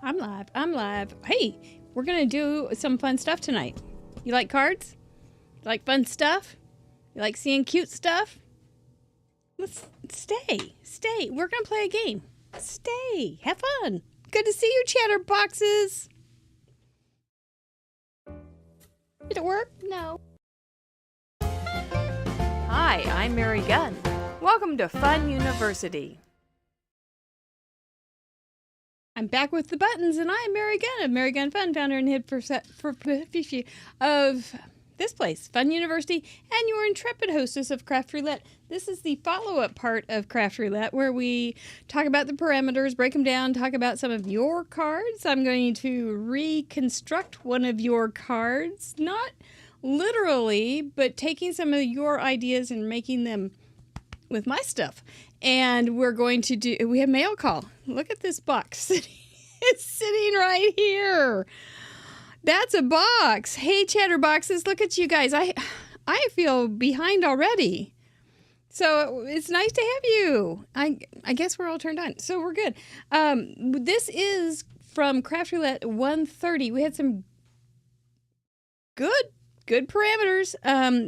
I'm live. I'm live. Hey, we're going to do some fun stuff tonight. You like cards? You like fun stuff? You like seeing cute stuff? Let's stay. We're going to play a game. Stay. Have fun. Good to see you, chatterboxes. Did it work? No. Hi, I'm Mary Gunn. Welcome to Fun University. I'm back with the buttons, and I'm Mary Gunn of Mary Gunn Fun, founder and head of this place, Fun University, and your intrepid hostess of Craft Roulette. This is the follow-up part of Craft Roulette, where we talk about the parameters, break them down, talk about some of your cards. I'm going to reconstruct one of your cards, not literally, but taking some of your ideas and making them with my stuff. And we're going to we have mail call. Look at this box. It's sitting right here. That's a box. Hey, chatterboxes, look at you guys. I feel behind already. So it's nice to have you. I guess we're all turned on. So we're good. This is from Craft Roulette 130. We had some good parameters.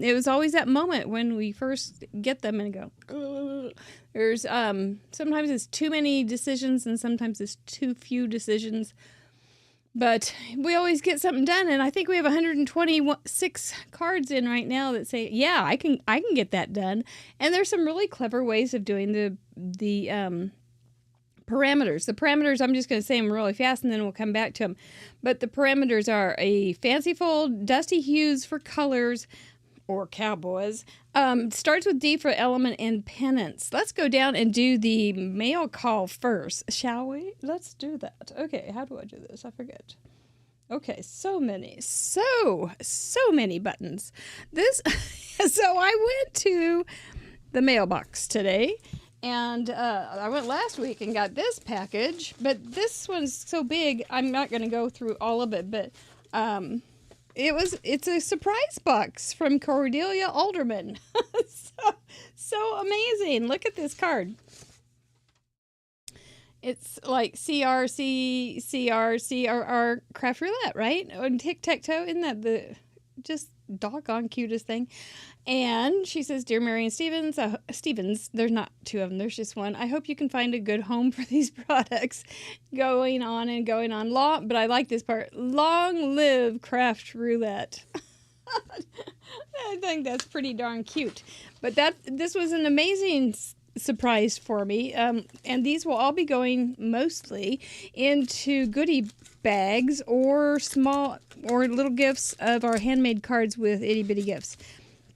It was always that moment when we first get them and go, ugh. There's sometimes it's too many decisions and sometimes it's too few decisions. But we always get something done, and I think we have 126 cards in right now that say, yeah, I can get that done. And there's some really clever ways of doing the parameters. The parameters, I'm just going to say them really fast and then we'll come back to them. But the parameters are a fanciful, dusty hues for colors, or cowboys. Starts with D for element and penance. Let's go down and do the mail call first, shall we? Let's do that. Okay, how do I do this? I forget. Okay, so many buttons. So I went to the mailbox today. And I went last week and got this package, but this one's so big, I'm not going to go through all of it, but it's a surprise box from Cordelia Alderman. so amazing. Look at this card. It's like CRC, CRR, Craft Roulette, right? And tic-tac-toe, isn't that the just doggone cutest thing? And she says, Dear Mary and Stevens, there's not two of them, there's just one. I hope you can find a good home for these products. Going on and going on. But I like this part. Long live Craft Roulette. I think that's pretty darn cute. But this was an amazing surprise for me. And these will all be going mostly into goodie bags or small or little gifts of our handmade cards with itty bitty gifts.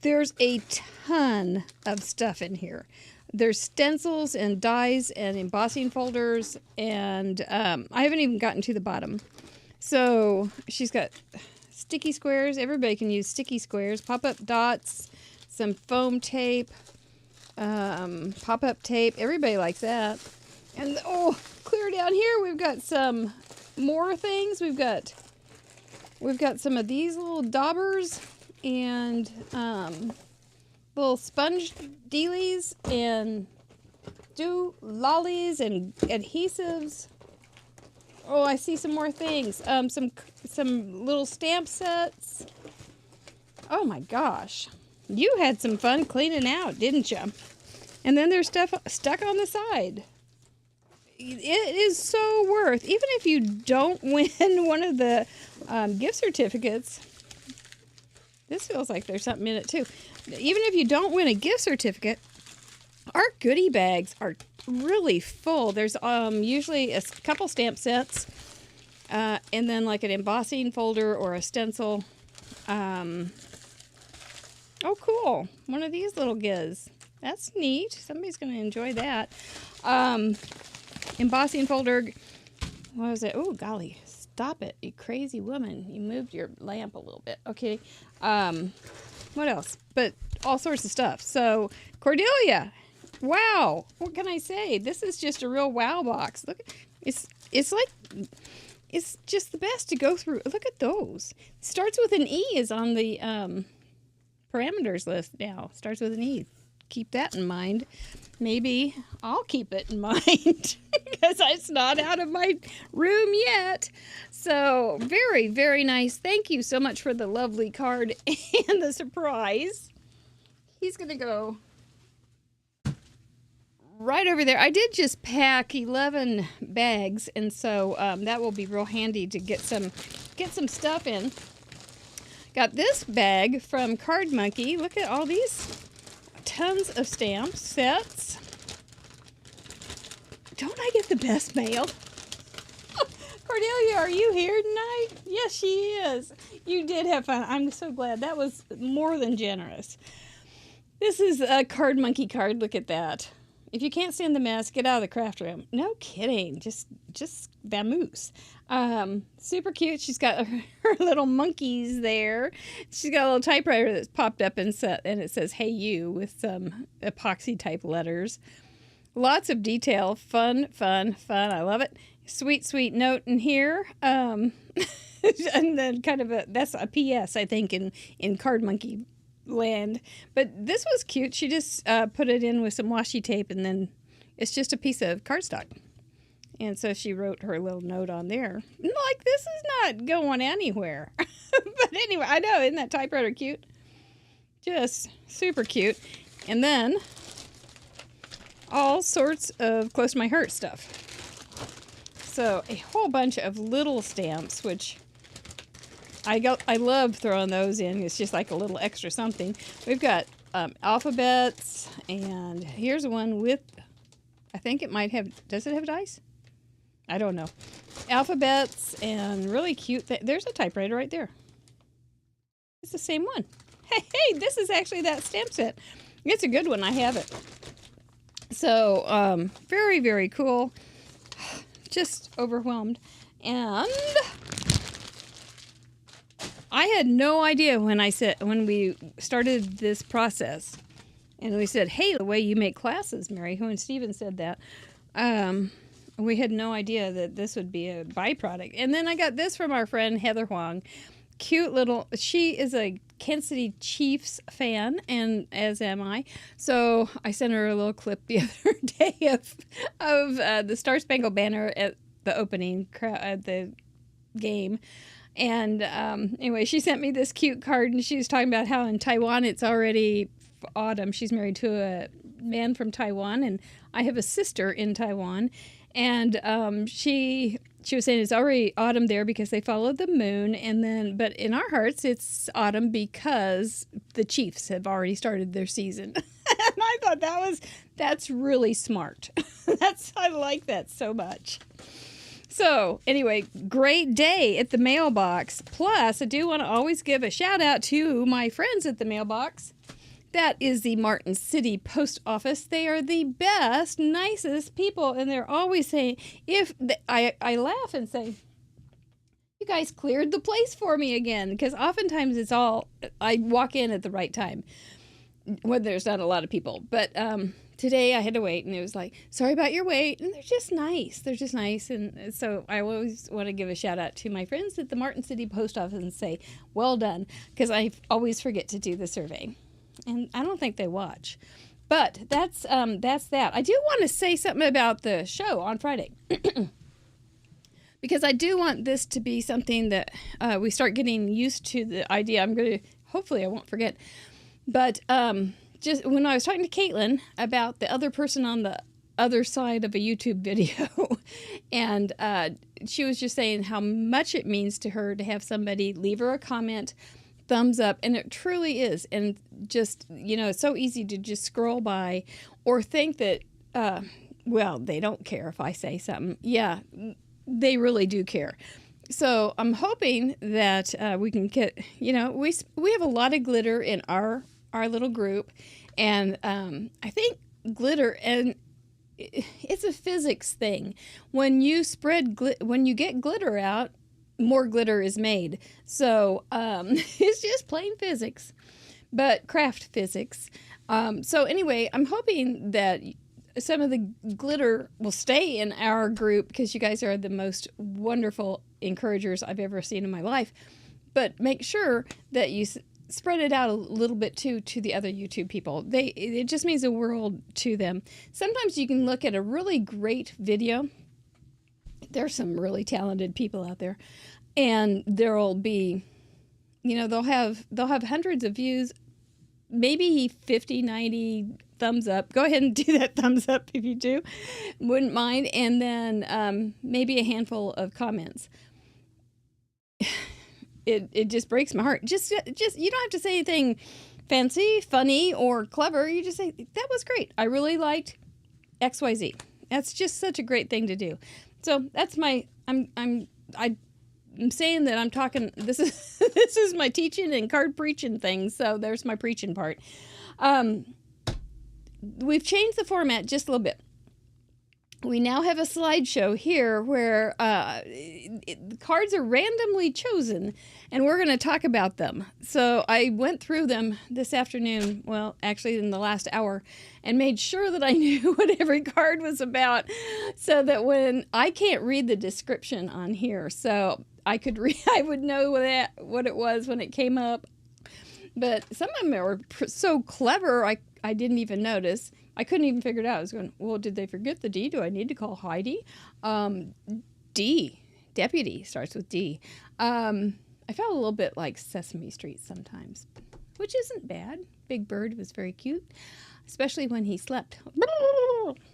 There's a ton of stuff in here. There's stencils and dies and embossing folders, and I haven't even gotten to the bottom. So she's got sticky squares. Everybody can use sticky squares. Pop-up dots, some foam tape, pop-up tape. Everybody likes that. And clear down here, we've got some more things. We've got some of these little daubers and little sponge dealies and lollies and adhesives. Oh, I see some more things. Some little stamp sets. Oh my gosh. You had some fun cleaning out, didn't you? And then there's stuff stuck on the side. It is so worth, even if you don't win one of the gift certificates. This feels like there's something in it too. Even if you don't win a gift certificate, our goodie bags are really full. There's usually a couple stamp sets, and then like an embossing folder or a stencil. Oh, cool. One of these little giz. That's neat. Somebody's going to enjoy that. Embossing folder. What was it? Oh, golly. Stop it, you crazy woman. You moved your lamp a little bit. Okay. What else? But all sorts of stuff. So, Cordelia. Wow. What can I say? This is just a real wow box. Look, it's just the best to go through. Look at those. Starts with an E is on the parameters list now. Starts with an E. keep that in mind. Maybe I'll keep it in mind because it's not out of my room yet. So very, very nice. Thank you so much for the lovely card and the surprise. He's going to go right over there. I did just pack 11 bags, and so that will be real handy to get some stuff in. Got this bag from Card Monkey. Look at all these. Tons of stamp sets. Don't I get the best mail? Cordelia, are you here tonight? Yes, she is. You did have fun. I'm so glad. That was more than generous. This is a Card Monkey card. Look at that. If you can't stand the mess, get out of the craft room. No kidding. Just vamoose. Super cute. She's got her little monkeys there. She's got a little typewriter that's popped up and it says, "Hey you," with some epoxy type letters. Lots of detail. Fun. I love it. Sweet note in here. And then that's a PS, I think, in Card Monkey land. But this was cute. She just put it in with some washi tape, and then it's just a piece of cardstock. And so she wrote her little note on there. Like, this is not going anywhere. But anyway, I know, isn't that typewriter cute? Just super cute. And then all sorts of close to my heart stuff. So a whole bunch of little stamps, which I love throwing those in. It's just like a little extra something. We've got alphabets, and here's one with, I think it might have, does it have dice? I don't know. Alphabets and really cute. There's a typewriter right there. It's the same one. Hey, this is actually that stamp set. It's a good one. I have it. So, very, very cool. Just overwhelmed. And I had no idea when we started this process, and we said, "Hey, the way you make classes, Mary," when Stephen said that, we had no idea that this would be a byproduct. And then I got this from our friend Heather Huang. Cute little, she is a Kansas City Chiefs fan, and as am I. So I sent her a little clip the other day of the Star Spangled Banner at the opening at the game. And anyway, she sent me this cute card, and she was talking about how in Taiwan it's already autumn. She's married to a man from Taiwan, and I have a sister in Taiwan. And she was saying it's already autumn there because they follow the moon, but in our hearts it's autumn because the Chiefs have already started their season. And I thought that's really smart. I like that so much. So anyway, great day at the mailbox. Plus, I do want to always give a shout out to my friends at the mailbox. That is the Martin City Post Office. They are the best, nicest people, and they're always saying, I laugh and say, "You guys cleared the place for me again," because oftentimes I walk in at the right time when there's not a lot of people. But today I had to wait, and it was like, "Sorry about your wait," and they're just nice. And so I always want to give a shout out to my friends at the Martin City Post Office and say, "Well done," because I always forget to do the survey. And I don't think they watch. But that's that. I do want to say something about the show on Friday. Because I do want this to be something that we start getting used to the idea. Hopefully I won't forget. But just when I was talking to Caitlin about the other person on the other side of a YouTube video, and she was just saying how much it means to her to have somebody leave her a comment, thumbs up, and it truly is. And just, it's so easy to just scroll by or think that, they don't care if I say something. Yeah, they really do care. So I'm hoping that we can get, we have a lot of glitter in our little group, and I think glitter, and it's a physics thing. When you when you get glitter out, more glitter is made. So it's just plain physics, but craft physics. So anyway, I'm hoping that some of the glitter will stay in our group because you guys are the most wonderful encouragers I've ever seen in my life. But make sure that you spread it out a little bit too to the other YouTube people. It just means the world to them. Sometimes you can look at a really great video. There's some really talented people out there, and there'll be, they'll have hundreds of views, maybe 50, 90 thumbs up. Go ahead and do that thumbs up if you do, wouldn't mind, and then maybe a handful of comments. It just breaks my heart. Just you don't have to say anything fancy, funny, or clever. You just say, that was great. I really liked XYZ. That's just such a great thing to do. So that's I'm saying that I'm talking, this is my teaching and card preaching thing. So there's my preaching part. We've changed the format just a little bit. We now have a slideshow here where the cards are randomly chosen, and we're going to talk about them. So I went through them this afternoon, well, actually in the last hour, and made sure that I knew what every card was about, so that when I can't read the description on here, so I would know what it was when it came up. But some of them are so clever, I didn't even notice. I couldn't even figure it out. I was going, well, did they forget the D? Do I need to call Heidi? D, deputy, starts with D. I felt a little bit like Sesame Street sometimes, which isn't bad. Big Bird was very cute, especially when he slept.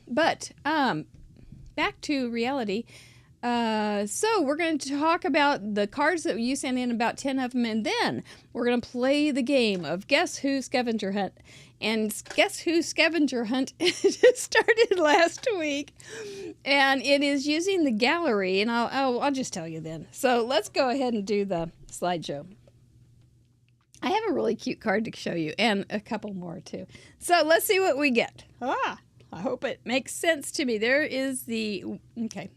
But back to reality. So we're going to talk about the cards that you sent in, about 10 of them, and then we're going to play the game of Guess Who Scavenger Hunt. And Guess Who Scavenger Hunt just started last week, and it is using the gallery, and I'll just tell you then. So let's go ahead and do the slideshow. I have a really cute card to show you, and a couple more too. So let's see what we get. I hope it makes sense to me. There is okay.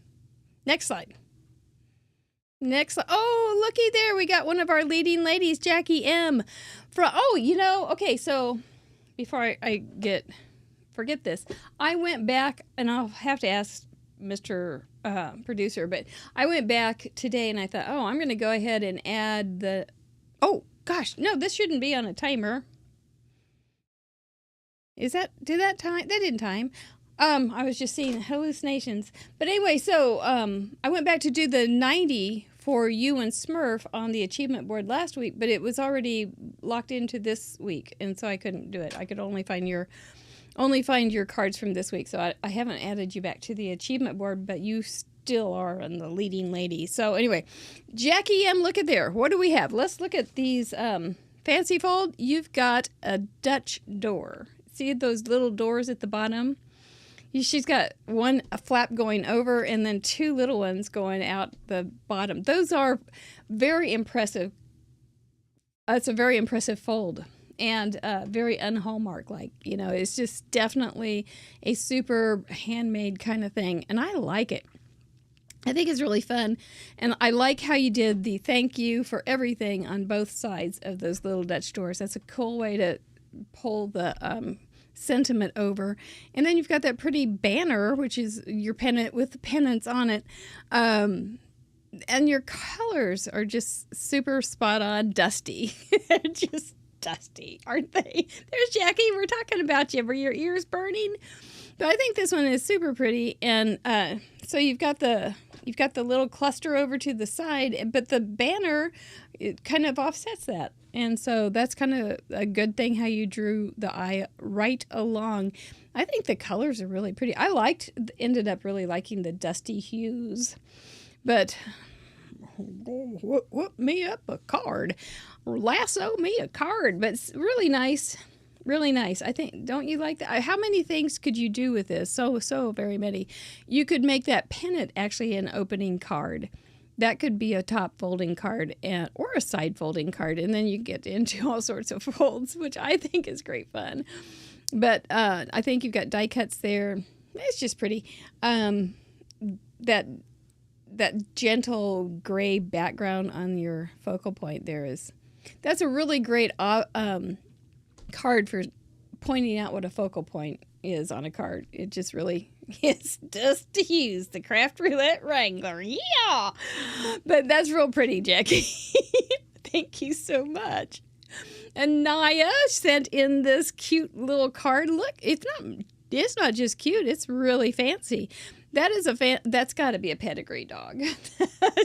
Next slide. Oh, looky there. We got one of our leading ladies, Jackie M. Okay, so before I forget this, I went back, and I'll have to ask Mr. Producer, but I went back today and I thought, I'm going to go ahead and add gosh, no, this shouldn't be on a timer. Did that time? That didn't time. I was just seeing hallucinations. But anyway, so I went back to do the 90 for you and Smurf on the achievement board last week, but it was already locked into this week, and so I couldn't do it. I could only find your cards from this week, so I haven't added you back to the achievement board, but you still are on the leading lady. So anyway, Jackie M, look at there. What do we have? Let's look at these fancy fold. You've got a Dutch door. See those little doors at the bottom? She's got a flap going over and then two little ones going out the bottom. Those are very impressive. It's a very impressive fold and very un-Hallmark-like. It's just definitely a super handmade kind of thing, and I like it. I think it's really fun, and I like how you did the thank you for everything on both sides of those little Dutch doors. That's a cool way to pull the sentiment over. And then you've got that pretty banner, which is your pennant with the pennants on it. And your colors are just super spot on dusty. They're just dusty, aren't they? There's Jackie. We're talking about you. Were your ears burning? But I think this one is super pretty. And so you've got the little cluster over to the side, but the banner, it kind of offsets that. And so that's kind of a good thing how you drew the eye right along. I think the colors are really pretty. Ended up really liking the dusty hues. But whoop me up a card. Lasso me a card. But it's really nice. Really nice. I think, don't you like that? How many things could you do with this? So very many. You could make that pennant actually an opening card. That could be a top folding card or a side folding card, and then you get into all sorts of folds, which I think is great fun. But I think you've got die cuts there. It's just pretty. That gentle gray background on your focal point that's a really great card for pointing out what a focal point is on a card. It just really is just to use the Craft Roulette Wrangler. Yeah! But that's real pretty, Jackie. Thank you so much. Anaya sent in this cute little card. Look, it's not just cute, it's really fancy. That is that's got to be a pedigree dog.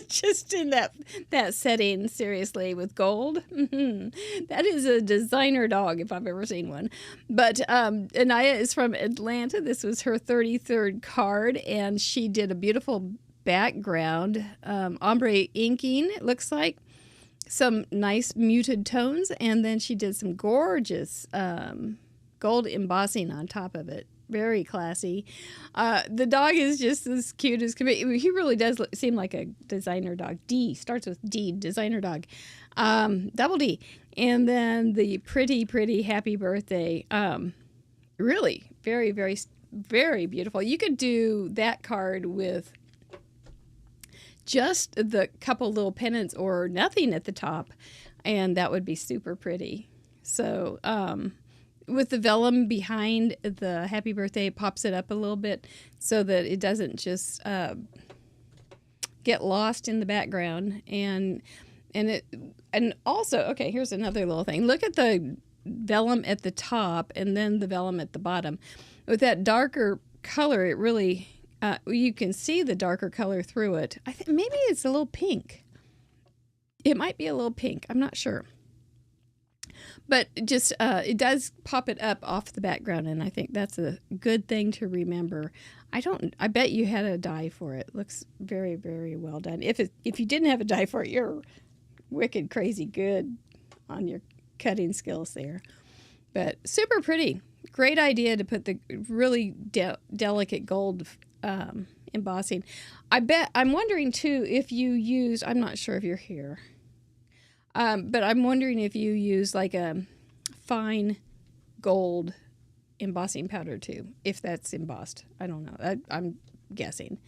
Just in that setting, seriously, with gold. That is a designer dog if I've ever seen one. But Anaya is from Atlanta. This was her 33rd card, and she did a beautiful background, ombre inking, it looks like. Some nice muted tones, and then she did some gorgeous gold embossing on top of it. Very classy. The dog is just as cute as can be. He really does seem like a designer dog. D starts with D, designer dog. Double D. And then the pretty, pretty happy birthday. Really very, very, very beautiful. You could do that card with just the couple little pennants or nothing at the top, and that would be super pretty. So, with the vellum behind the happy birthday, it pops it up a little bit so that it doesn't just get lost in the background. And also, okay, here's another little thing. Look at the vellum at the top and then the vellum at the bottom. With that darker color, it really you can see the darker color through it. I think maybe it's a little pink. It might be a little pink. I'm not sure. But just it does pop it up off the background, and I think that's a good thing to remember. I bet you had a die for it. Looks very, very well done. If you didn't have a die for it, you're wicked crazy good on your cutting skills there. But super pretty. Great idea to put the really delicate gold embossing. I'm wondering too if you use, I'm not sure if you're here, but I'm wondering if you use like a fine gold embossing powder too, if that's embossed. I don't know. I'm guessing,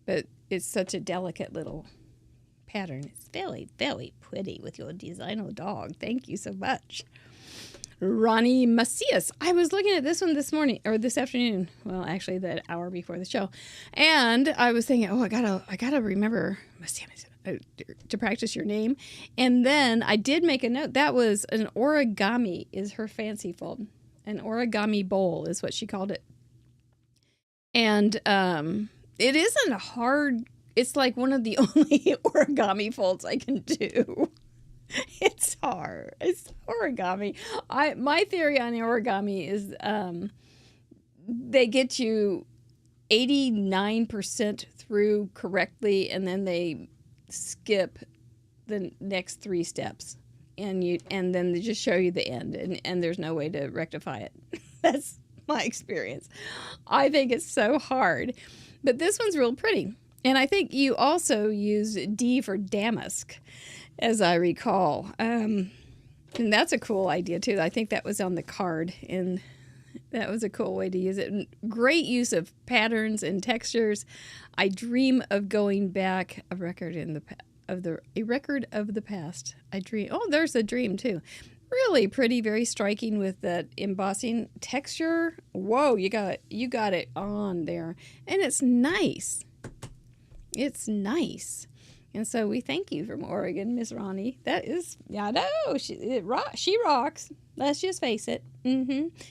but it's such a delicate little pattern. It's very, very pretty with your designer dog. Thank you so much. Rani Macias. I was looking at this one this morning or this afternoon. Well, actually, the hour before the show, and I was thinking, oh, I gotta remember Macias to practice your name. And then I did make a note. That was an origami. Is her fancy fold? An origami bowl is what she called it. And it isn't hard. It's like one of the only origami folds I can do. It's hard. It's origami. My theory on origami is they get you 89% through correctly, and then they skip the next 3 steps, and then they just show you the end, and there's no way to rectify it. That's my experience. I think it's so hard, but this one's real pretty, and I think you also use D for damask, as I recall. And that's a cool idea, too. I think that was on the card, and that was a cool way to use it. And great use of patterns and textures. I dream of going back a record of the past. I dream. Oh, there's a dream, too. Really pretty, very striking with that embossing texture. Whoa, you got it on there. And it's nice. It's nice. And so we thank you from Oregon, Miss Rani. That is, I know, she rocks. Let's just face it.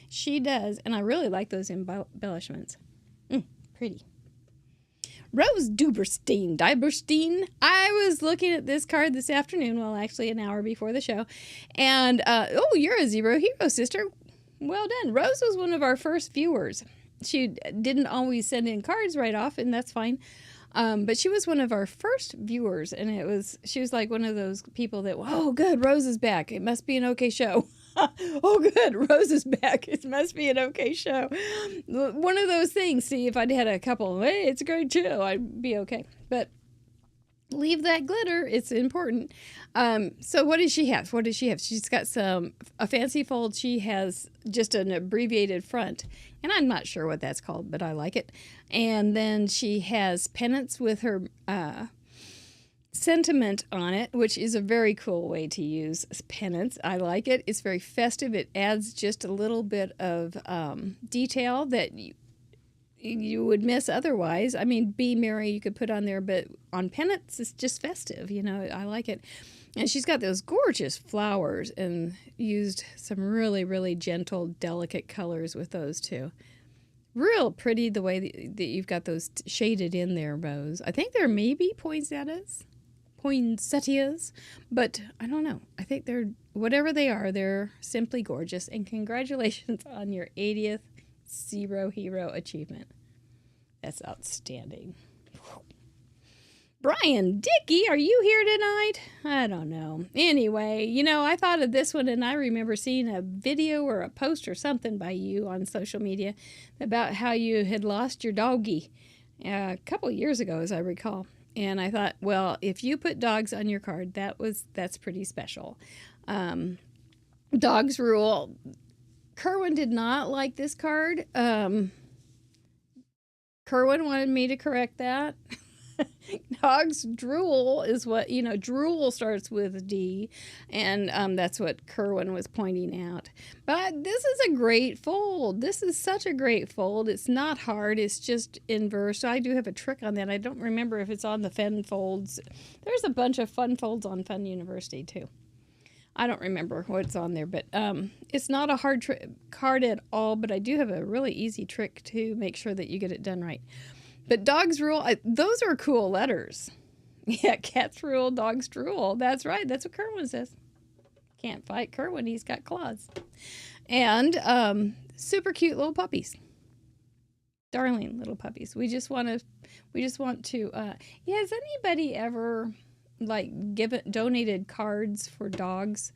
She does. And I really like those embellishments. Pretty. Rose Duberstein. I was looking at this card this afternoon, well, actually an hour before the show. And, you're a Zero Hero, sister. Well done. Rose was one of our first viewers. She didn't always send in cards right off, and that's fine. But she was one of our first viewers, and she was like one of those people that, oh, good, Rose is back. It must be an okay show. Oh, good, Rose is back. It must be an okay show. One of those things. See, if I'd had a couple, hey, it's a great show, I'd be okay. But leave that glitter. It's important. So what does she have? She's got a fancy fold. She has just an abbreviated front, and I'm not sure what that's called, but I like it. And then she has pennants with her sentiment on it, which is a very cool way to use pennants. I like it. It's very festive. It adds just a little bit of detail that you would miss otherwise. I mean, Be Merry you could put on there, but on pennants, it's just festive. I like it. And she's got those gorgeous flowers and used some really, really gentle, delicate colors with those too. Real pretty the way that you've got those shaded in there, bows. I think they're maybe poinsettias, but I don't know. I think they're, whatever they are, they're simply gorgeous. And congratulations on your 80th Zero Hero achievement. That's outstanding. Brian Dickey, are you here tonight? I don't know. Anyway, I thought of this one, and I remember seeing a video or a post or something by you on social media about how you had lost your doggie a couple of years ago, as I recall. And I thought, well, if you put dogs on your card, that's pretty special. Dogs rule. Kerwin did not like this card. Kerwin wanted me to correct that. Dogs drool is what, drool starts with D, and that's what Kerwin was pointing out. But this is a great fold. This is such a great fold. It's not hard. It's just inverse. So I do have a trick on that. I don't remember if it's on the Fun Folds. There's a bunch of fun folds on Fun University, too. I don't remember what's on there, but it's not a hard card at all, but I do have a really easy trick to make sure that you get it done right. But dogs rule, those are cool letters. Yeah, cats rule, dogs drool. That's right. That's what Kerwin says. Can't fight Kerwin. He's got claws. And super cute little puppies. Darling little puppies. We just want to, has anybody ever donated cards for dogs?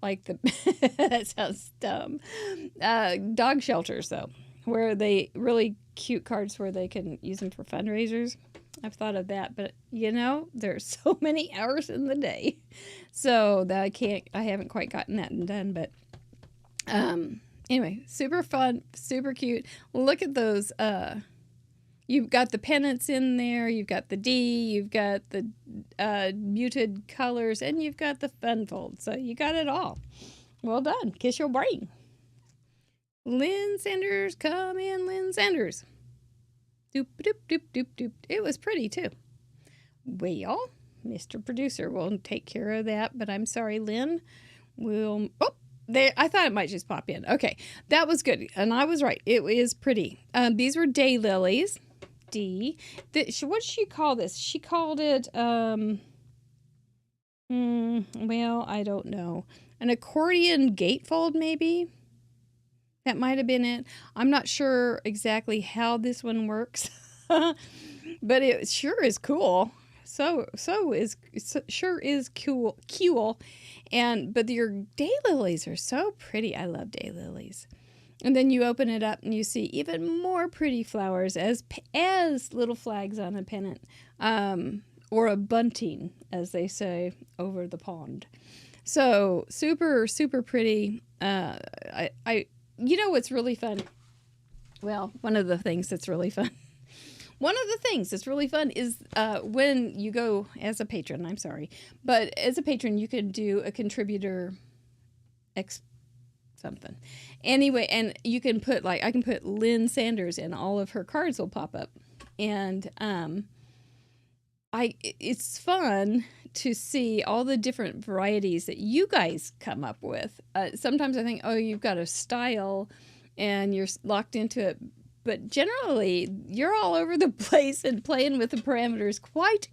That sounds dumb. Dog shelters, though, where they really cute cards where they can use them for fundraisers. I've thought of that, but there's so many hours in the day, so that I haven't quite gotten that done. But anyway, super fun, super cute. Look at those. You've got the pennants in there. You've got the D. You've got the muted colors, and you've got the fun fold. So you got it all. Well done. Kiss your brain. Lyn Sanders, come in, Lyn Sanders. Doop, doop, doop, doop, doop. It was pretty, too. Well, Mr. Producer will take care of that, but I'm sorry, Lyn. I thought it might just pop in. Okay, that was good, and I was right. It is pretty. These were daylilies. D. What did she call this? She called it, well, I don't know. An accordion gatefold, maybe? That might have been it. I'm not sure exactly how this one works, but it sure is cool. Sure is cool. But your daylilies are so pretty. I love daylilies. And then you open it up and you see even more pretty flowers as little flags on a pennant, or a bunting, as they say over the pond. So super, super pretty. What's really fun? Well, one of the things that's really fun is when you go as a patron, but as a patron, you can do a contributor something. Anyway, and you can put, I can put Lyn Sanders and all of her cards will pop up. And it's fun to see all the different varieties that you guys come up with. Sometimes I think, you've got a style and you're locked into it. But generally, you're all over the place and playing with the parameters quite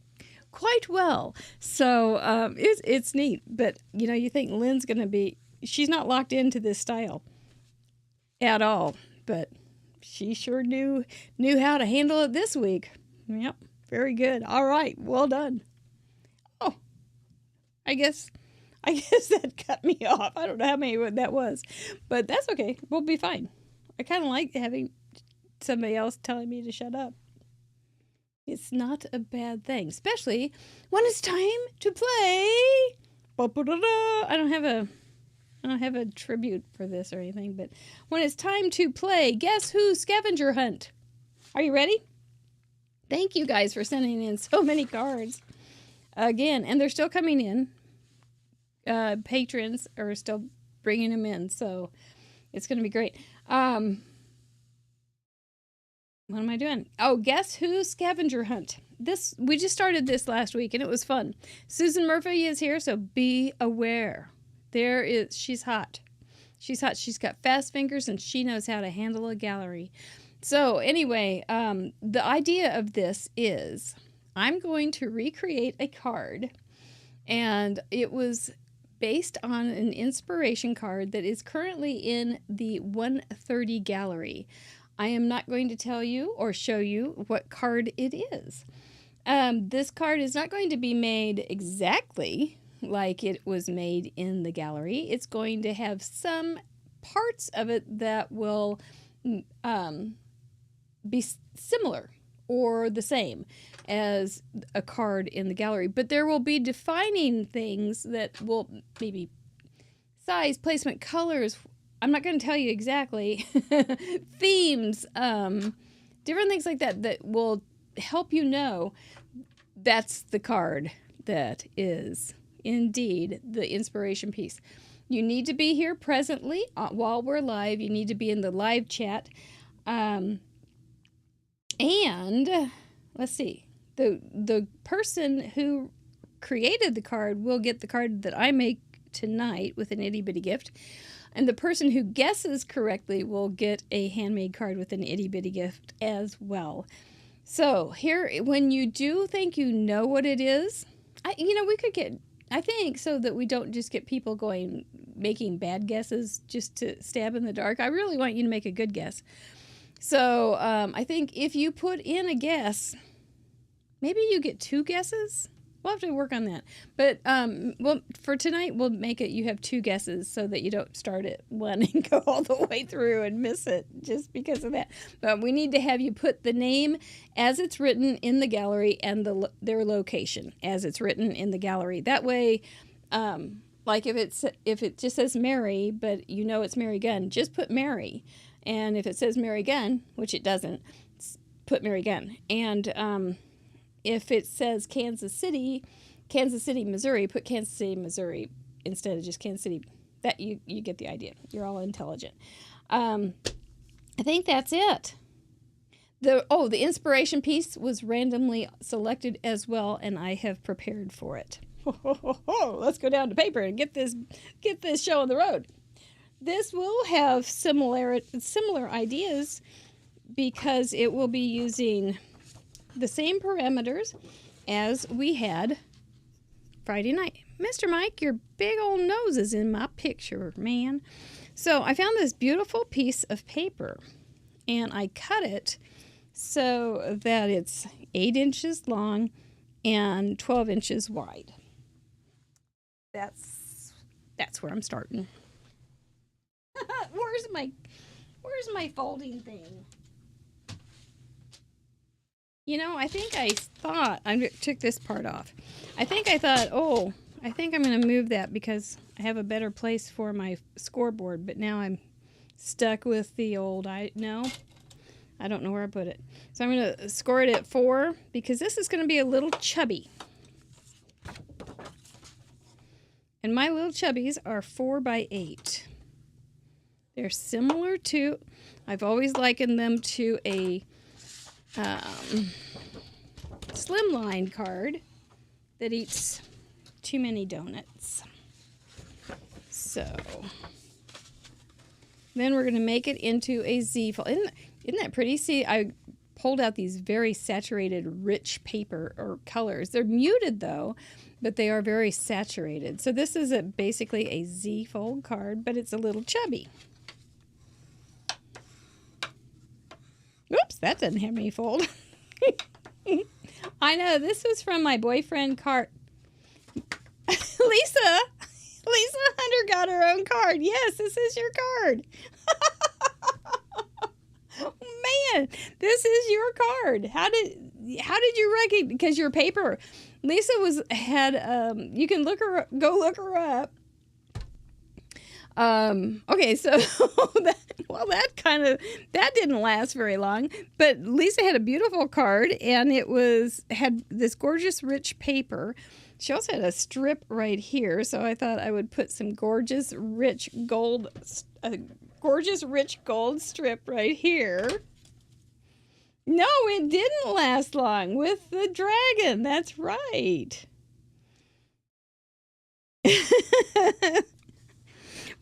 well. So it's neat. But, you think Lyn's going to be, she's not locked into this style at all. But she sure knew how to handle it this week. Yep, very good. All right, well done. Oh, I guess that cut me off. I don't know how many that was. But that's okay. We'll be fine. I kind of like having somebody else telling me to shut up. It's not a bad thing, especially when it's time to play. I don't have a tribute for this or anything, but when it's time to play Guess Who Scavenger Hunt. Are you ready? Thank you guys for sending in so many cards. Again, and they're still coming in. Patrons are still bringing them in, so it's going to be great. What am I doing? Oh, Guess Who Scavenger Hunt. We just started this last week, and it was fun. Susan Murphy is here, so be aware. She's hot. She's hot. She's got fast fingers, and she knows how to handle a gallery. So anyway, the idea of this is I'm going to recreate a card, and it was based on an inspiration card that is currently in the 130 gallery. I am not going to tell you or show you what card it is. This card is not going to be made exactly like it was made in the gallery. It's going to have some parts of it that will be similar or the same as a card in the gallery. But there will be defining things that will maybe size, placement, colors. I'm not going to tell you exactly. Themes, different things like that that will help you know that's the card that is indeed the inspiration piece. You need to be here presently while we're live. You need to be in the live chat. And let's see. The person who created the card will get the card that I make tonight with an itty bitty gift. And the person who guesses correctly will get a handmade card with an itty bitty gift as well. So here, when you do think you know what it is, we could get, I think, so that we don't just get people making bad guesses just to stab in the dark. I really want you to make a good guess. So I think if you put in a guess, maybe you get 2 guesses. We'll have to work on that. But for tonight, we'll make it you have 2 guesses so that you don't start at 1 and go all the way through and miss it just because of that. But we need to have you put the name as it's written in the gallery and their location as it's written in the gallery. That way, like if it just says Mary, but you know it's Mary Gunn, just put Mary. And if it says Mary Gunn, which it doesn't, put Mary Gunn. And if it says Kansas City, Missouri, put Kansas City, Missouri instead of just Kansas City. That you get the idea. You're all intelligent. I think that's it. The inspiration piece was randomly selected as well, and I have prepared for it. Let's go down to paper and get this show on the road. This will have similar ideas because it will be using the same parameters as we had Friday night. Mr. Mike, your big old nose is in my picture, man. So I found this beautiful piece of paper, and I cut it so that it's 8 inches long and 12 inches wide. That's where I'm starting. Where's my folding thing? I think I took this part off. I thought, I think I'm going to move that because I have a better place for my scoreboard, but now I'm stuck with the old, I don't know where I put it. So I'm going to score it at 4 because this is going to be a little chubby. And my little chubbies are 4 by 8. They're similar to, I've always likened them to a slimline card that eats too many donuts. So then we're going to make it into a Z fold. Isn't that pretty? See, I pulled out these very saturated, rich paper or colors. They're muted though, but they are very saturated. So this is basically a Z fold card, but it's a little chubby. Oops, that doesn't have any fold. I know, this was from my boyfriend card. Lisa Hunter got her own card. Yes, this is your card. Man, this is your card. How did you recognize? Because your paper, Lisa had you can go look her up. Okay, so that didn't last very long, but Lisa had a beautiful card, and it had this gorgeous rich paper. She also had a strip right here, so I thought I would put some gorgeous rich gold strip right here. No, it didn't last long with the dragon. That's right. Maybe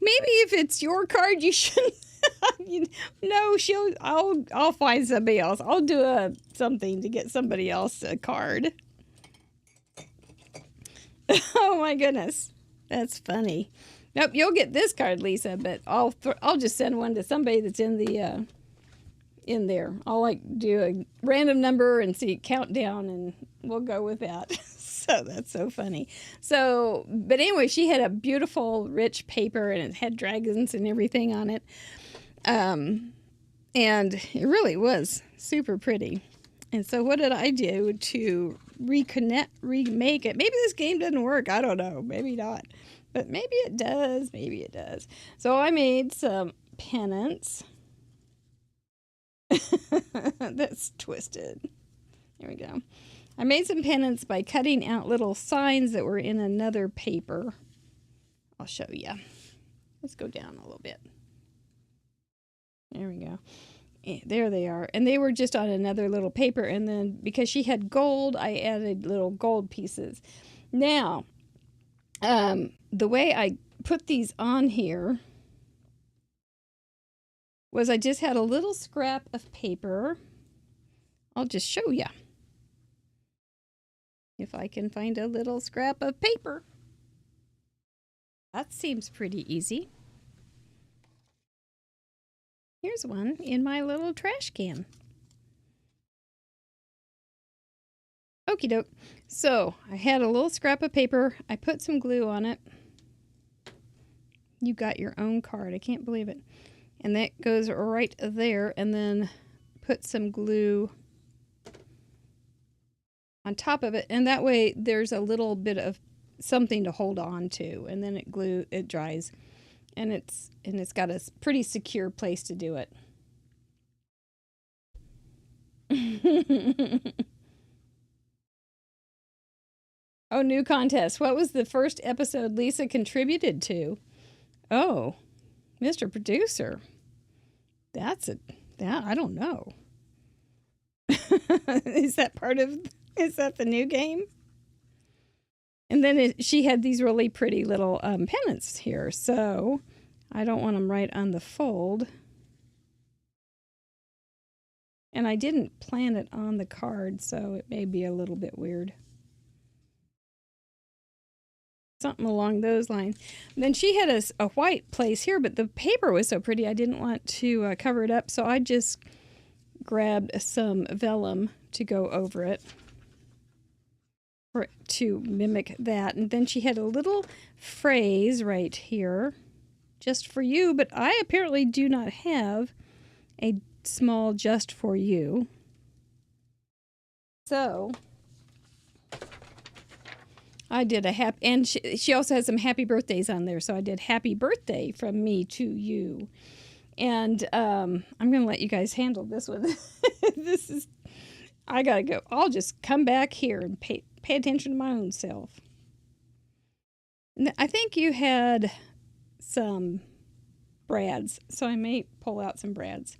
if it's your card, you shouldn't. No, I'll find somebody else. I'll do something to get somebody else a card. Oh my goodness, that's funny. Nope, you'll get this card, Lisa. But I'll just send one to somebody that's in the in there. I'll like do a random number and see countdown, and we'll go with that. So that's so funny. So, but anyway, she had a beautiful, rich paper, and it had dragons and everything on it. And it really was super pretty. And so what did I do to remake it? Maybe this game doesn't work. I don't know. Maybe not. But maybe it does. Maybe it does. So I made some pennants. That's twisted. There we go. I made some pennants by cutting out little signs that were in another paper. I'll show you. Let's go down a little bit. There we go. There they are. And they were just on another little paper. And then because she had gold, I added little gold pieces. Now, the way I put these on here was I just had a little scrap of paper. I'll just show you. If I can find a little scrap of paper. That seems pretty easy. Here's one in my little trash can. Okie doke. So I had a little scrap of paper. I put some glue on it. You got your own card. I can't believe it. And that goes right there. And then put some glue on top of it. And that way there's a little bit of something to hold on to. And then it dries. And it's got a pretty secure place to do it. Oh, new contest. What was the first episode Lisa contributed to? Oh, Mr. Producer. I don't know. Is that the new game? And then she had these really pretty little pennants here. So I don't want them right on the fold. And I didn't plan it on the card, so it may be a little bit weird. Something along those lines. And then she had a white place here, but the paper was so pretty I didn't want to cover it up. So I just grabbed some vellum to go over it. To mimic that. And then she had a little phrase right here just for you, but I apparently do not have a small just for you. So I did and she also has some happy birthdays on there, so I did happy birthday from me to you. And I'm gonna let you guys handle this one. I gotta go. I'll just come back here and pay attention to my own self. I think you had some brads, so I may pull out some brads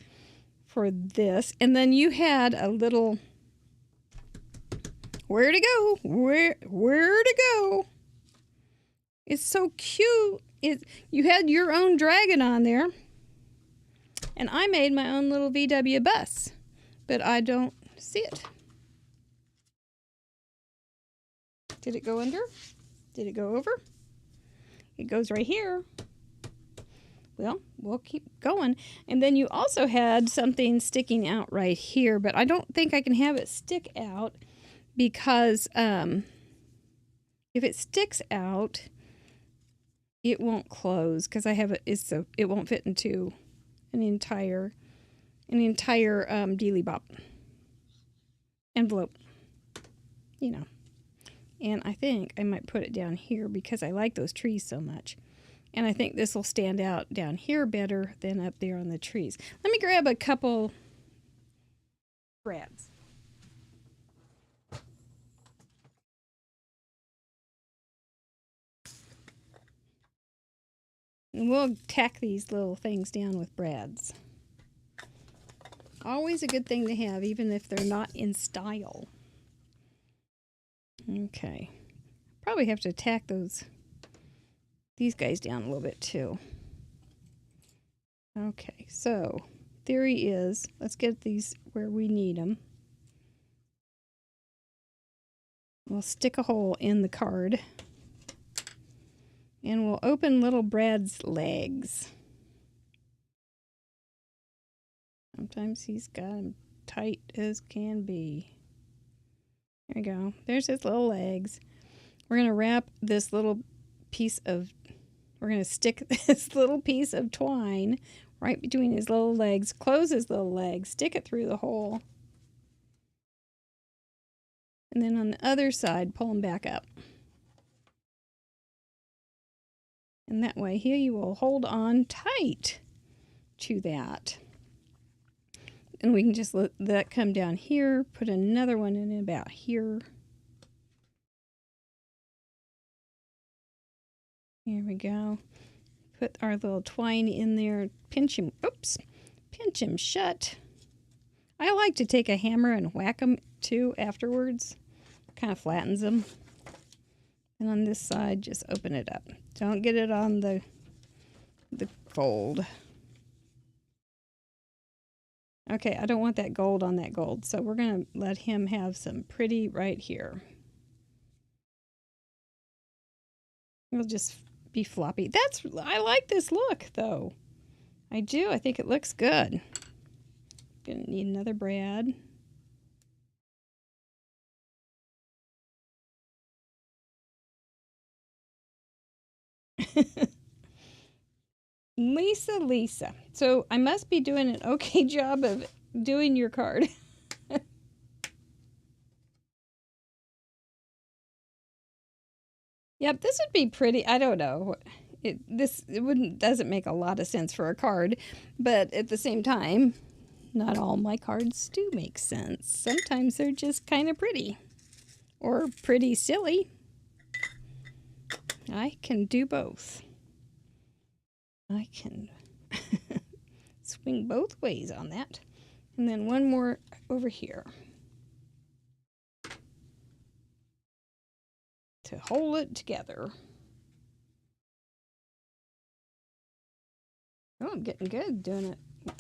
for this. And then you had a little, where to go? Where to go? It's so cute. You had your own dragon on there. And I made my own little VW bus, but I don't see it. Did it go under? Did it go over? It goes right here. Well, we'll keep going. And then you also had something sticking out right here, but I don't think I can have it stick out because if it sticks out, it won't close because I have it won't fit into an entire Dealy Bop envelope, you know. And I think I might put it down here because I like those trees so much. And I think this will stand out down here better than up there on the trees. Let me grab a couple brads. And we'll tack these little things down with brads. Always a good thing to have, even if they're not in style. Okay. Probably have to tack these guys down a little bit too. Okay, so theory is, let's get these where we need them. We'll stick a hole in the card. And we'll open little Brad's legs. Sometimes he's got them tight as can be. There we go. There's his little legs. We're going to wrap this little piece of, we're going to stick this little piece of twine right between his little legs, close his little legs, stick it through the hole. And then on the other side, pull him back up. And that way, here you will hold on tight to that. And we can just let that come down here, put another one in about here. Here we go. Put our little twine in there, pinch him, pinch him shut. I like to take a hammer and whack them too afterwards. Kind of flattens them. And on this side, just open it up. Don't get it on the gold. Okay, I don't want that gold on that gold, so we're going to let him have some pretty right here. It'll just be floppy. I like this look, though. I do. I think it looks good. Gonna need another Brad. Lisa. So I must be doing an okay job of doing your card. Yep, this would be pretty. I don't know. Doesn't make a lot of sense for a card, but at the same time, not all my cards do make sense. Sometimes they're just kind of pretty or pretty silly. I can do both. I can swing both ways on that. And then one more over here to hold it together. Oh, I'm getting good doing it a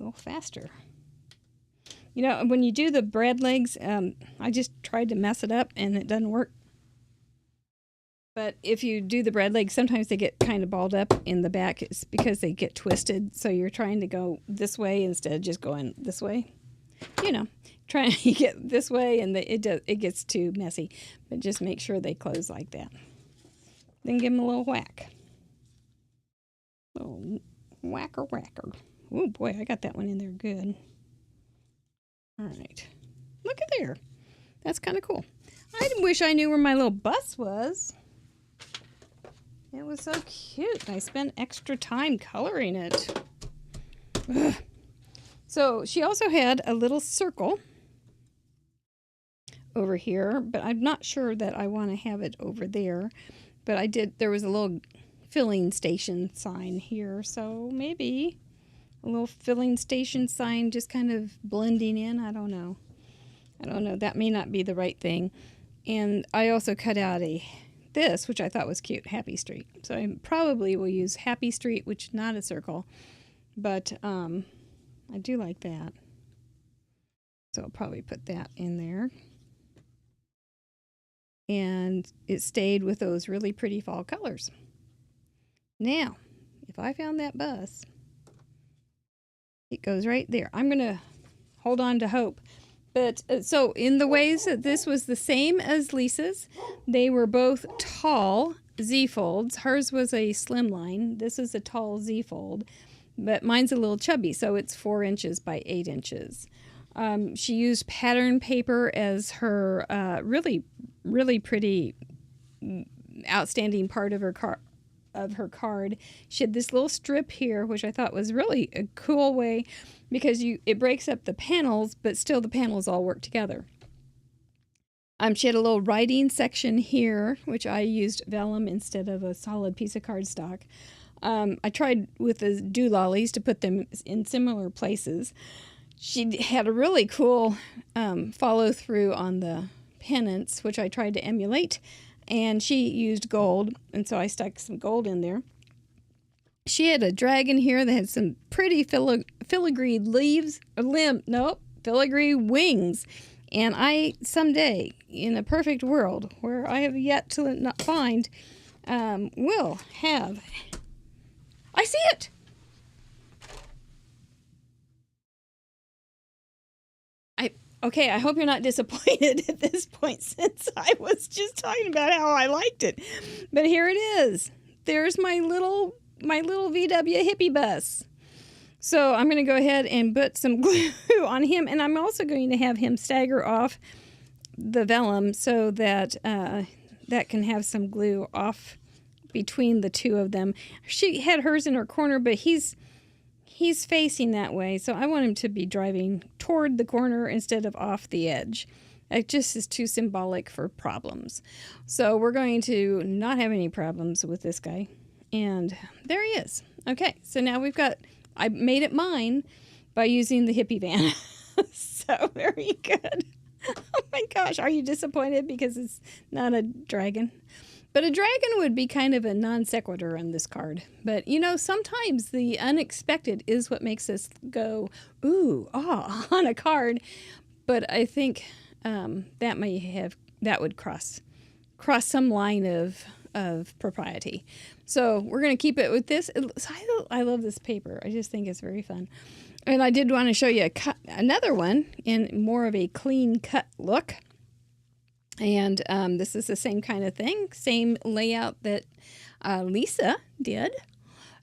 little faster. You know, when you do the Brad legs, I just tried to mess it up and it doesn't work. But if you do the Brad legs, sometimes they get kind of balled up in the back. It's because they get twisted. So you're trying to go this way instead of just going this way. You know, trying to get this way and it gets too messy. But just make sure they close like that. Then give them a little whack. Little whacker. Oh boy, I got that one in there good. All right. Look at there. That's kind of cool. I wish I knew where my little bus was. It was so cute. I spent extra time coloring it. Ugh. So she also had a little circle over here, but I'm not sure that I want to have it over there. But there was a little filling station sign here, so maybe a little filling station sign just kind of blending in. I don't know. That may not be the right thing. And I also cut out this, which I thought was cute, Happy Street. So I probably will use Happy Street, which is not a circle, but I do like that. So I'll probably put that in there. And it stayed with those really pretty fall colors. Now, if I found that bus, it goes right there. I'm going to hold on to hope. But so in the ways that this was the same as Lisa's, they were both tall Z-folds. Hers was a slimline. This is a tall Z-fold, but mine's a little chubby, so it's 4 inches by 8 inches. She used pattern paper as her really, really pretty, outstanding part of her card. She had this little strip here, which I thought was really a cool way because it breaks up the panels, but still the panels all work together. She had a little writing section here, which I used vellum instead of a solid piece of cardstock. I tried with the doolollies to put them in similar places. She had a really cool follow through on the pennants, which I tried to emulate, and she used gold, and so I stuck some gold in there. She had a dragon here that had some pretty filigree filigree wings. And I, someday, in a perfect world where I have yet to not find, will have... I see it! Okay, I hope you're not disappointed at this point, since I was just talking about how I liked it. But here it is. There's my little VW hippie bus. So I'm going to go ahead and put some glue on him, and I'm also going to have him stagger off the vellum so that that can have some glue off between the two of them. She had hers in her corner, but he's facing that way, so I want him to be driving toward the corner instead of off the edge. It just is too symbolic for problems. So we're going to not have any problems with this guy. And there he is. Okay, so now I made it mine by using the hippie van. So very good. Oh my gosh, are you disappointed because it's not a dragon? But a dragon would be kind of a non sequitur on this card. But, sometimes the unexpected is what makes us go, ooh, ah, on a card. But I think that would cross some line of propriety. So we're going to keep it with this. I love this paper. I just think it's very fun. And I did want to show you another one in more of a clean cut look. And this is the same kind of thing, same layout that Lisa did.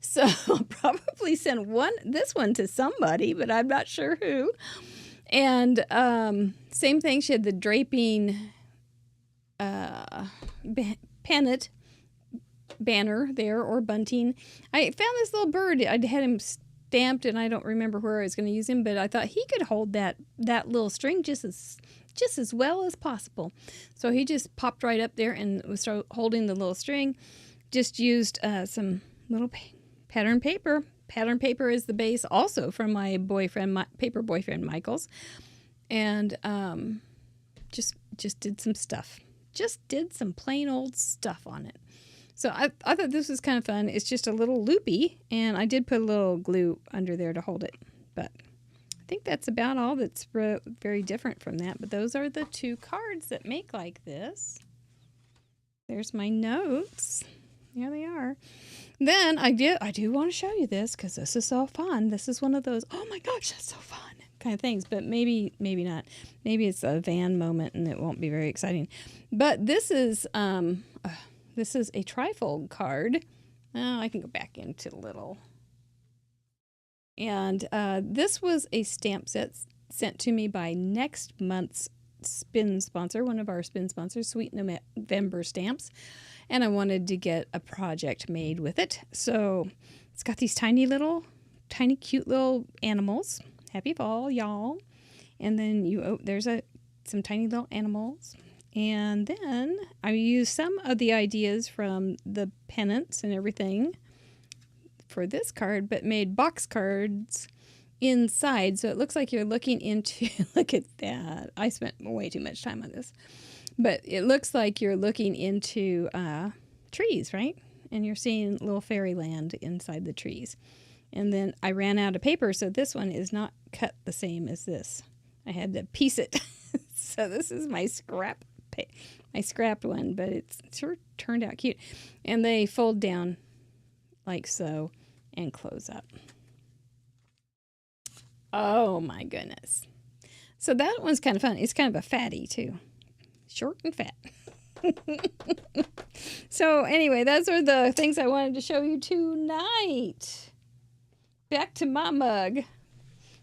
So I'll probably send this one to somebody, but I'm not sure who. And same thing, she had the draping pennant banner there, or bunting. I found this little bird. I had him stamped, and I don't remember where I was going to use him, but I thought he could hold that little string just as well as possible. So he just popped right up there and was holding the little string. Just used some little pattern paper. Pattern paper is the base, also from my paper boyfriend Michael's, and just did some stuff. Just did some plain old stuff on it. So I thought this was kind of fun. It's just a little loopy, and I did put a little glue under there to hold it. But I think that's about all that's very different from that. But those are the two cards that make like this. There's my notes. There they are. Then I do want to show you this because this is so fun. This is one of those, oh my gosh, that's so fun kind of things. But maybe not. Maybe it's a van moment and it won't be very exciting. But this is a trifold card. Oh, I can go back into little. And this was a stamp set sent to me by next month's spin sponsor, one of our spin sponsors, Sweet November Stamps. And I wanted to get a project made with it. So it's got these tiny cute little animals. Happy fall, y'all. And then there's some tiny little animals. And then I used some of the ideas from the pennants and everything for this card, but made box cards inside. So it looks like you're looking into, look at that. I spent way too much time on this. But it looks like you're looking into trees, right? And you're seeing little fairyland inside the trees. And then I ran out of paper, so this one is not cut the same as this. I had to piece it. So this is my scrapped one, but it's sure turned out cute. And they fold down like so and close up. Oh my goodness. So that one's kind of fun. It's kind of a fatty too. Short and fat. So anyway, those are the things I wanted to show you tonight. Back to my mug.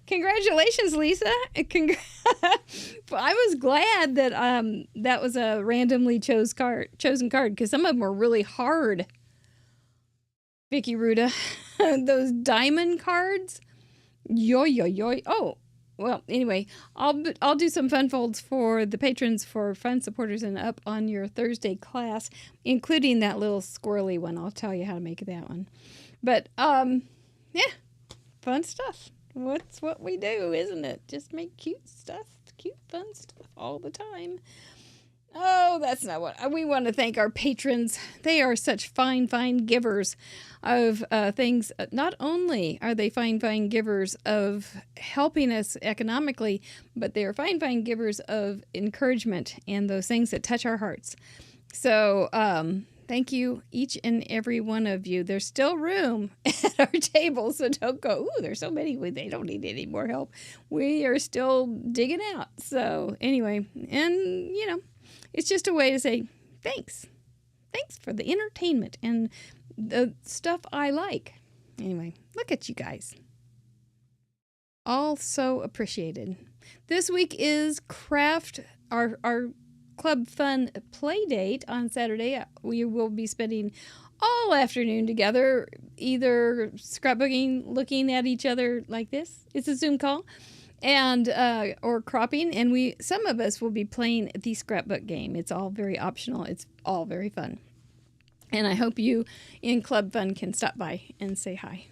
Congratulations, Lisa. I was glad that that was a randomly chosen card because some of them were really hard. Vicky Ruda. Those diamond cards. Yo. Oh, well, anyway, I'll do some fun folds for the patrons for fun supporters and up on your Thursday class, including that little squirrely one. I'll tell you how to make that one. But, yeah, fun stuff. What's what we do, isn't it? Just make cute stuff, cute, fun stuff all the time. Oh, that's not what we want to thank our patrons. They are such fine, fine givers of things. Not only are they fine, fine givers of helping us economically, but they are fine, fine givers of encouragement and those things that touch our hearts. So, thank you, each and every one of you. There's still room at our table, so don't go, ooh, there's so many. They don't need any more help. We are still digging out. So, anyway, and, it's just a way to say thanks. Thanks for the entertainment and the stuff I like. Anyway, look at you guys. All so appreciated. This week is our Club Fun play date on Saturday. We will be spending all afternoon together, either scrapbooking, looking at each other like this. It's a Zoom call. And or cropping, and some of us will be playing the scrapbook game. It's all very optional. It's all very fun. And I hope you in Club Fun can stop by and say hi.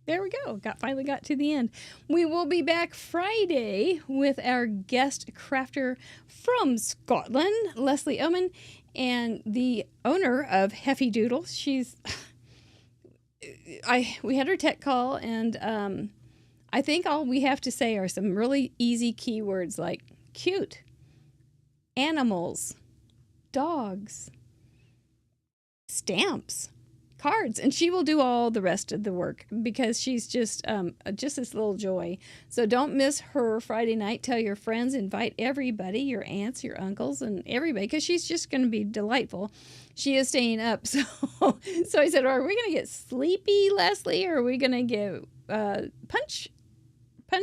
There we go. Finally got to the end. We will be back Friday with our guest crafter from Scotland, Leslie Oman, and the owner of Heffy Doodle. We had her tech call, and I think all we have to say are some really easy keywords like cute, animals, dogs, stamps, cards, and she will do all the rest of the work because she's just this little joy. So don't miss her Friday night. Tell your friends, invite everybody, your aunts, your uncles, and everybody, because she's just going to be delightful. She is staying up. So I said, are we going to get sleepy, Leslie, or are we going to get punch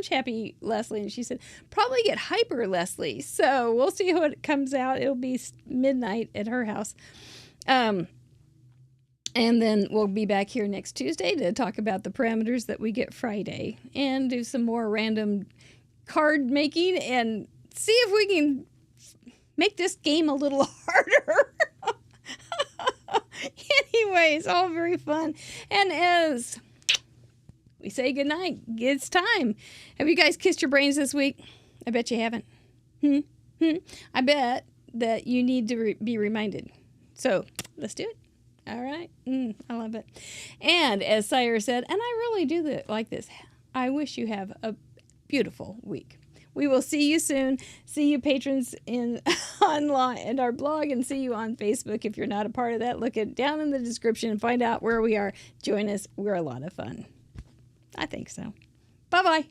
happy Leslie? And she said, probably get hyper Leslie. So we'll see how it comes out. It'll be midnight at her house. And then we'll be back here next Tuesday to talk about the parameters that we get Friday and do some more random card making and see if we can make this game a little harder. Anyway, it's all very fun. And as we say goodnight, it's time. Have you guys kissed your brains this week? I bet you haven't. I bet that you need to be reminded. So let's do it. All right. I love it. And as Sire said, and I really do like this, I wish you have a beautiful week. We will see you soon. See you patrons online and our blog, and see you on Facebook. If you're not a part of that, look it down in the description and find out where we are. Join us. We're a lot of fun. I think so. Bye-bye.